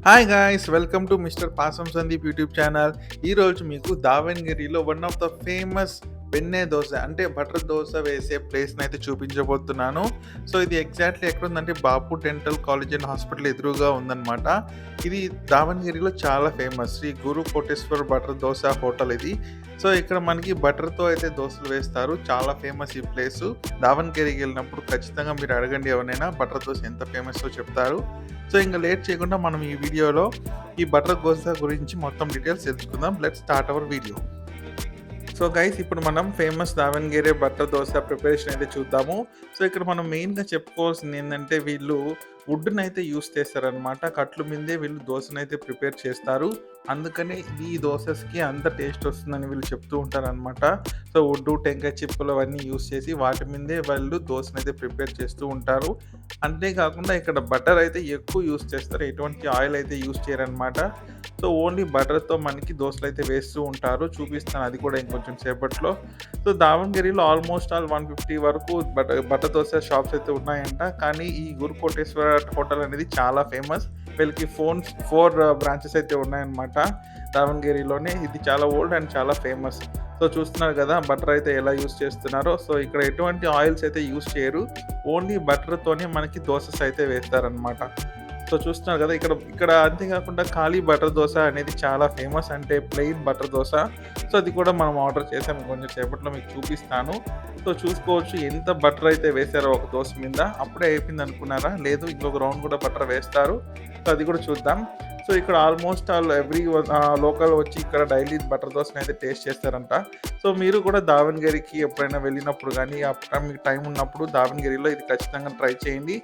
Hi guys! Welcome to mister Pasam Sandeep YouTube channel. ఈరోజు మీకు దావణగిరిలో one of the famous benne dosa అంటే బటర్ దోస వేసే ప్లేస్‌నైతే చూపించబోతున్నాను. సో, ఇది ఎగ్జాక్ట్‌లీ ఎక్కడుందంటే Bapu dental college and hospital ఎదురుగా ఉందనమాట. ఇది దావణగిరిలో చాలా famous. Shri Guru Koteshwar butter dosa hotel ఇది. సో, ఇక్కడ మనకి బటర్‌తో అయితే దోసలు వేస్తారు. చాలా ఫేమస్ ఈ ప్లేసు. దావణగిరికెళ్ళినప్పుడు ఖచ్చితంగా మీరు అడగండి ఎవరినైనా బటర్ దోస ఎంత ఫేమస్సో చెప్తారు. సో, ఇంక లేట్ చేయకుండా మనం ఈ వీడియోలో ఈ బటర్ దోస గురించి మొత్తం డీటెయిల్స్ తెలుసుకుందాం. Let's start our video. So guys, ఇప్పుడు మనం famous Davanagere butter dosa preparation అయితే చూద్దాము. సో ఇక్కడ మనం మెయిన్‌గా చెప్పుకోవాల్సింది ఏందంటే వీళ్ళు వుడ్‌నైతే యూజ్ చేస్తారనమాట. కట్ల మీదే వీళ్ళు దోసనైతే ప్రిపేర్ చేస్తారు. అందుకనే ఈ దోసెస్‌కి అంత టేస్ట్ వస్తుందని వీళ్ళు చెప్తూ ఉంటారనమాట. సో వుడ్డు, టెంకాయ చిప్పలు అవన్నీ యూజ్ చేసి వాటి మీదే వాళ్ళు దోసనైతే ప్రిపేర్ చేస్తూ ఉంటారు. అంతేకాకుండా ఇక్కడ బటర్ అయితే ఎక్కువ యూజ్ చేస్తారు. ఎటువంటి ఆయిల్ అయితే యూజ్ చేయరనమాట. సో ఓన్లీ బటర్‌తో మనకి దోసలైతే వేస్తూ ఉంటారు. చూపిస్తాను అది కూడా ఇంకొంచెం సేపట్లో. సో దావణగిరిలో ఆల్మోస్ట్ ఆల్ 150 వరకు బటర్ దోస షాప్స్ అయితే ఉన్నాయంట. కానీ ఈ గురు కోటేశ్వర హోటల్ అనేది చాలా ఫేమస్. వీళ్ళకి 4 బ్రాంచెస్ అయితే ఉన్నాయన్నమాట దావణగిరిలోనే. ఇది చాలా ఓల్డ్ అండ్ చాలా ఫేమస్. సో చూస్తున్నారు కదా బటర్ అయితే ఎలా యూజ్ చేస్తున్నారో. సో ఇక్కడ ఎటువంటి ఆయిల్స్ అయితే యూజ్ చేయరు. ఓన్లీ బటర్‌తోనే మనకి దోసెస్ అయితే వేస్తారనమాట. సో చూస్తున్నారు కదా ఇక్కడ ఇక్కడ అంతేకాకుండా ఖాళీ బటర్ దోస అనేది చాలా ఫేమస్. అంటే ప్లెయిన్ బటర్ దోస. సో అది కూడా మనం ఆర్డర్ చేసాము. కొంచెం సేపట్లో మీకు చూపిస్తాను. సో చూసుకోవచ్చు ఎంత బటర్ అయితే వేశారో ఒక దోస మీద. అప్పుడే అయిపోయింది అనుకున్నారా? లేదు, ఇంకొక రౌండ్ కూడా బటర్ వేస్తారు. సో అది కూడా చూద్దాం. సో ఇక్కడ ఆల్మోస్ట్ ఆల్ లోకల్ వచ్చి ఇక్కడ డైలీ బటర్ దోసనైతే టేస్ట్ చేస్తారంట. సో మీరు కూడా దావణగిరికి ఎప్పుడైనా వెళ్ళినప్పుడు గానీ, మీకు టైం ఉన్నప్పుడు దావణగిరిలో ఇది ఖచ్చితంగా ట్రై చేయండి.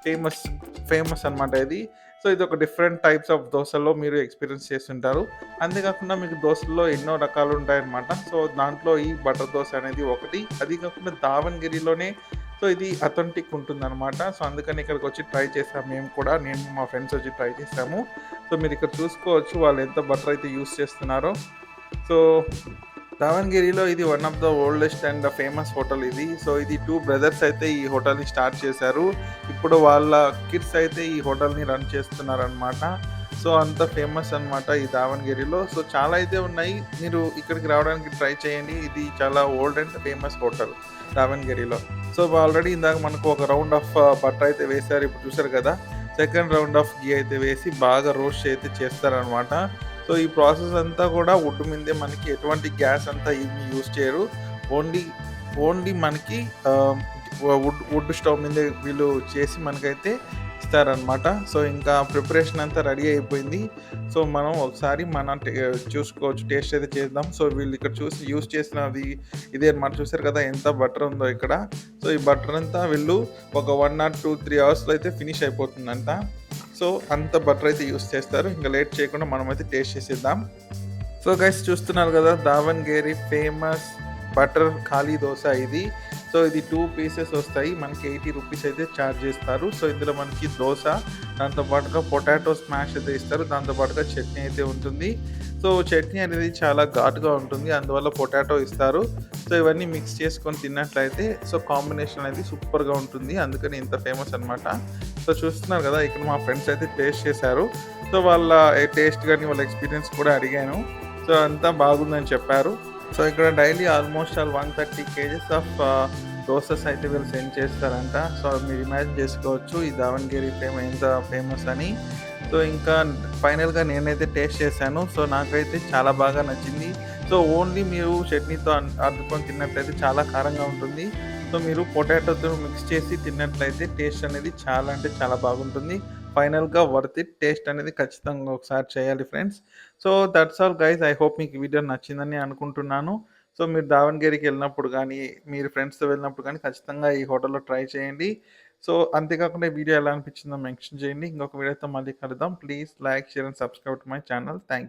ఫేమస్ ఫేమస్ అనమాట ఇది. సో ఇదొక డిఫరెంట్ టైప్స్ ఆఫ్ దోసల్లో మీరు ఎక్స్‌పీరియన్స్ చేసుంటారు. అంతేకాకుండా మీకు దోసల్లో ఎన్నో రకాలుంటాయన్నమాట. సో దాంట్లో ఈ బటర్ దోస అనేది ఒకటి. అది కాకుండా దావణగిరిలోనే సో ఇది అథెంటిక్ ఉంటుందనమాట. సో అందుకని ఇక్కడికొచ్చి ట్రై చేసాం మేము కూడా. నేను మా ఫ్రెండ్స్ వచ్చి ట్రై చేసాము. సో మీరిక్కడ చూసుకోవచ్చు వాళ్ళు ఎంత బటర్ అయితే యూజ్ చేస్తున్నారో. సో దావణగిరిలో ఇది one of the oldest and famous hotel ఇది. సో ఇది 2 బ్రదర్స్ అయితే ఈ హోటల్‌ని స్టార్ట్ చేశారు. ఇప్పుడు వాళ్ళ కిడ్స్ అయితే ఈ హోటల్‌ని రన్ చేస్తున్నారనమాట. సో అంత ఫేమస్ అనమాట ఈ దావణగిరిలో. సో చాలా అయితే ఉన్నాయి. మీరు ఇక్కడికి రావడానికి ట్రై చేయండి. ఇది చాలా ఓల్డ్ అండ్ ఫేమస్ హోటల్ దావణగిరిలో. సో ఆల్రెడీ ఇందాక మనకు ఒక రౌండ్ ఆఫ్ బటర్ అయితే వేశారు. ఇప్పుడు చూసారు కదా! సెకండ్ రౌండ్ ఆఫ్ ఘీ అయితే వేసి బాగా రోస్ట్ అయితే చేస్తారనమాట. సో ఈ ప్రాసెస్ అంతా కూడా వుడ్ మీదే మనకి ఎటువంటి గ్యాస్ అంతా ఏమి యూజ్ చేయరు. ఓన్లీ ఓన్లీ మనకి వుడ్ స్టవ్ మీదే వీళ్ళు చేసి మనకైతే ఇస్తారనమాట. సో ఇంకా ప్రిపరేషన్ అంతా రెడీ అయిపోయింది. సో మనం ఒకసారి చూసుకోవచ్చు, టేస్ట్ అయితే చేద్దాం. సో వీళ్ళు ఇక్కడ చూసి యూజ్ చేసినది ఇదే అనమాట. చూసారు కదా ఎంత బటర్ ఉందో ఇక్కడ. సో ఈ బటర్ అంతా వీళ్ళు ఒక 1 ఆర్ 2, 3 అవర్స్‌లో అయితే ఫినిష్ అయిపోతుందంట. సో అంత బటర్ అయితే యూజ్ చేస్తారు. ఇంకా లేట్ చేయకుండా మనమైతే టేస్ట్ చేసేద్దాం. సో గైస్, చూస్తున్నారు కదా దావణగిరి ఫేమస్ బటర్ ఖాళీ దోస ఇది. సో ఇది 2 పీసెస్ వస్తాయి. మనకి 80 రూపీస్ అయితే ఛార్జ్ చేస్తారు. సో ఇందులో మనకి దోస, దాంతో పాటుగా పొటాటో స్మాష్ అయితే ఇస్తారు. దాంతో పాటుగా చట్నీ అయితే ఉంటుంది. సో చట్నీ అనేది చాలా ఘాటుగా ఉంటుంది. అందువల్ల పొటాటో ఇస్తారు. సో ఇవన్నీ మిక్స్ చేసుకొని తిన్నట్లయితే సో కాంబినేషన్ అనేది సూపర్‌గా ఉంటుంది. అందుకని ఇంత ఫేమస్ అనమాట. సో చూస్తున్నారు కదా ఇక్కడ మా ఫ్రెండ్స్ అయితే టేస్ట్ చేశారు. సో వాళ్ళ టేస్ట్ గాని, వాళ్ళ ఎక్స్‌పీరియన్స్ కూడా అడిగాను. సో అంతా బాగుందని చెప్పారు. సో ఇక్కడ daily almost all 130 kgs of dosas అయితే వీళ్ళు సెండ్ చేస్తారంట. సో మీరు ఇమాజిన్ చేసుకోవచ్చు ఈ దావణగిరి ఎంత ఫేమస్ అని. సో ఇంకా ఫైనల్‌గా నేనైతే టేస్ట్ చేశాను. సో నాకైతే చాలా బాగా నచ్చింది. సో ఓన్లీ మీరు చట్నీతో అద్దుకొని తిన్నట్లయితే చాలా కారంగా ఉంటుంది. సో మీరు పొటాటోతో మిక్స్ చేసి తిన్నట్లయితే టేస్ట్ అనేది చాలా అంటే చాలా బాగుంటుంది. ఫైనల్‌గా వర్త్ ఇట్. టేస్ట్ అనేది ఖచ్చితంగా ఒకసారి చేయాలి friends. So that's all guys. I hope మీకు ఈ వీడియో నచ్చిందని అనుకుంటున్నాను. సో మీరు దావణగిరికెళ్ళినప్పుడు గానీ, మీరు ఫ్రెండ్స్‌తో వెళ్ళినప్పుడు గానీ ఖచ్చితంగా ఈ హోటల్‌లో ట్రై చేయండి. సో అంతేకాకుండా ఈ వీడియో ఎలా అనిపించిందో మెన్షన్ చేయండి. ఇంకొక వీడియోతో మళ్ళీ కలుద్దాం. Please like, share and subscribe to my channel. Thank you.